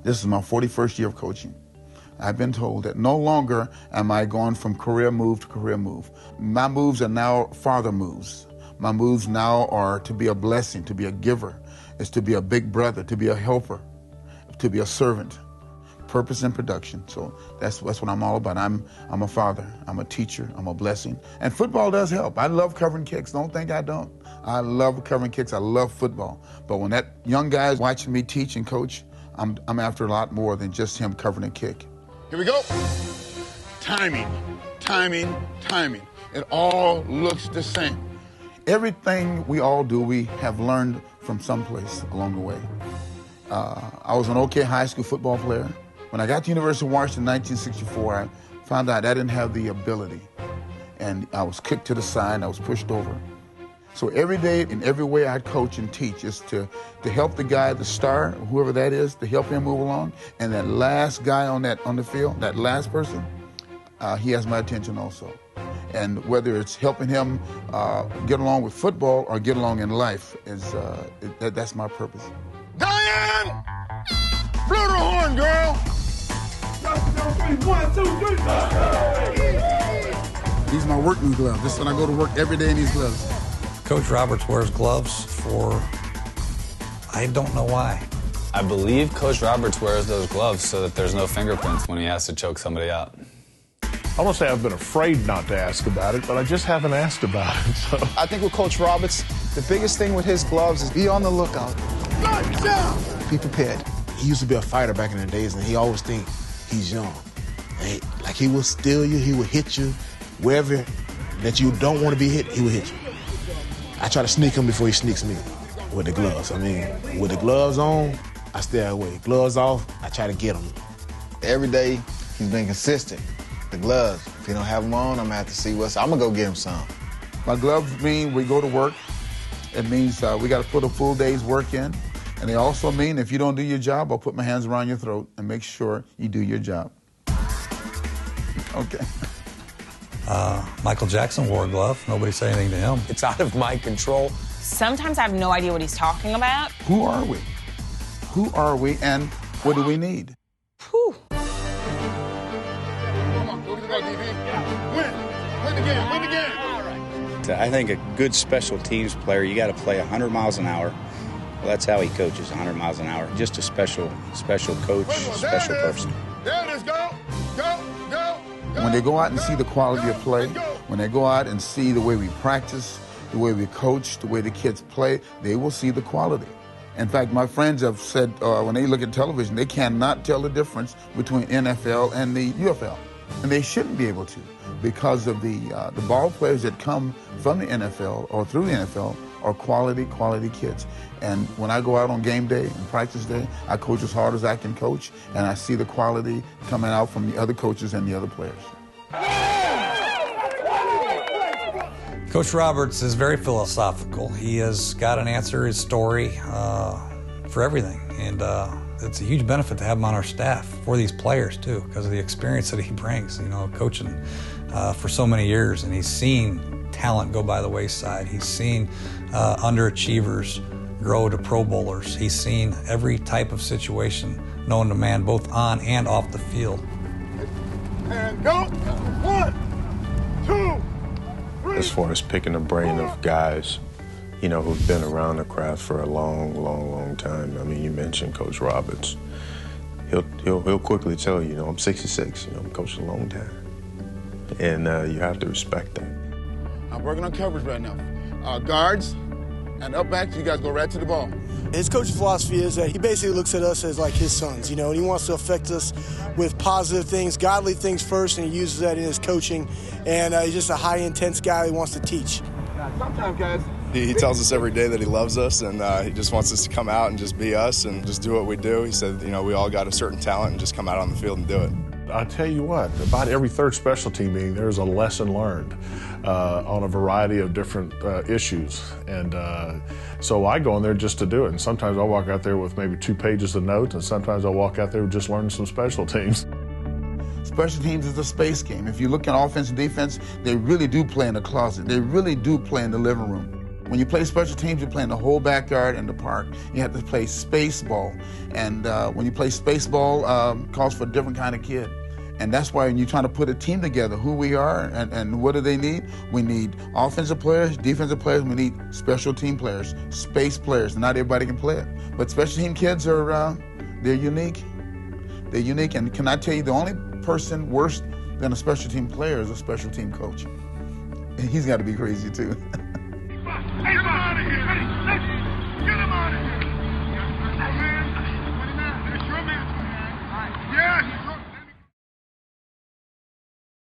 This is my 41st year of coaching. I've been told that no longer am I going from career move to career move. My moves are now father moves. My moves now are to be a blessing, to be a giver. It's to be a big brother, to be a helper, to be a servant. Purpose and production. So that's what I'm all about. I'm a father, I'm a teacher, I'm a blessing. And football does help. I love covering kicks. Don't think I don't. I love covering kicks. I love football. But when that young guy's watching me teach and coach, I'm after a lot more than just him covering a kick. Here we go. Timing, timing, timing. It all looks the same. Everything we all do, we have learned from someplace along the way. I was an okay high school football player. When I got to the University of Washington in 1964, I found out I didn't have the ability. And I was kicked to the side, I was pushed over. So every day, in every way I coach and teach is to help the guy, the star, whoever that is, to help him move along. And that last guy on the field, that last person, he has my attention also. And whether it's helping him get along with football or get along in life, that's my purpose. Diane! Blow the horn, girl! 1, 2, 3. These are my working gloves. This is when I go to work every day in these gloves. Coach Roberts wears gloves for, I don't know why. I believe Coach Roberts wears those gloves so that there's no fingerprints when he has to choke somebody out. I won't say I've been afraid not to ask about it, but I just haven't asked about it. So. I think with Coach Roberts, the biggest thing with his gloves is be on the lookout. Be prepared. He used to be a fighter back in the days, and he always think he's young. Like he will steal you, he will hit you. Wherever that you don't want to be hit, he will hit you. I try to sneak him before he sneaks me with the gloves. I mean, with the gloves on, I stay away. Gloves off, I try to get him. Every day, he's been consistent. The gloves, if he don't have them on, I'm gonna have to see I'm gonna go get him some. My gloves mean we go to work. It means we got to put a full day's work in. And they also mean if you don't do your job, I'll put my hands around your throat and make sure you do your job. Okay. Michael Jackson wore a glove. Nobody said anything to him. It's out of my control. Sometimes I have no idea what he's talking about. Who are we? Who are we and what do we need? Whew. Come on, go get the ball, DB. Win. Win the game. Win the game. I think a good special teams player, you got to play 100 miles an hour. Well, that's how he coaches, 100 miles an hour. Just a special coach, special person. There it is. Go. Go. Go. When they go out and see the quality of play, when they go out and see the way we practice, the way we coach, the way the kids play, they will see the quality. In fact, my friends have said when they look at television, they cannot tell the difference between NFL and the UFL. And they shouldn't be able to because of the ball players that come from the NFL or through the NFL are quality kids. And when I go out on game day and practice day, I coach as hard as I can coach, and I see the quality coming out from the other coaches and the other players. Coach Roberts is very philosophical. He has got an answer, his story for everything. And it's a huge benefit to have him on our staff for these players, too, because of the experience that he brings, coaching for so many years. And he's seen talent go by the wayside. He's seen underachievers grow to Pro Bowlers. He's seen every type of situation known to man, both on and off the field. And go. 1, 2, 3. As far as picking the brain of guys, who've been around the craft for a long time. I mean, you mentioned Coach Roberts. He'll quickly tell you, I'm 66, I'm coaching a long time. And you have to respect that. I'm working on coverage right now. Guards and up back, you guys go right to the ball. His coaching philosophy is that he basically looks at us as like his sons, and he wants to affect us with positive things, godly things first, and he uses that in his coaching. And he's just a high intense guy who wants to teach. Sometimes, guys. He tells us every day that he loves us, and he just wants us to come out and just be us and just do what we do. He said, we all got a certain talent and just come out on the field and do it. I tell you what, about every third special team meeting, there's a lesson learned on a variety of different issues. And so I go in there just to do it. And sometimes I'll walk out there with maybe 2 pages of notes, and sometimes I'll walk out there with just learning some special teams. Special teams is a space game. If you look at offense and defense, they really do play in the closet. They really do play in the living room. When you play special teams, you're playing the whole backyard and the park. You have to play space ball. And when you play space ball, calls for a different kind of kid. And that's why when you're trying to put a team together, who we are and what do they need? We need offensive players, defensive players, we need special team players, space players. Not everybody can play it. But special team kids are, they're unique. They're unique. And can I tell you, the only person worse than a special team player is a special team coach. He's got to be crazy too. Hey,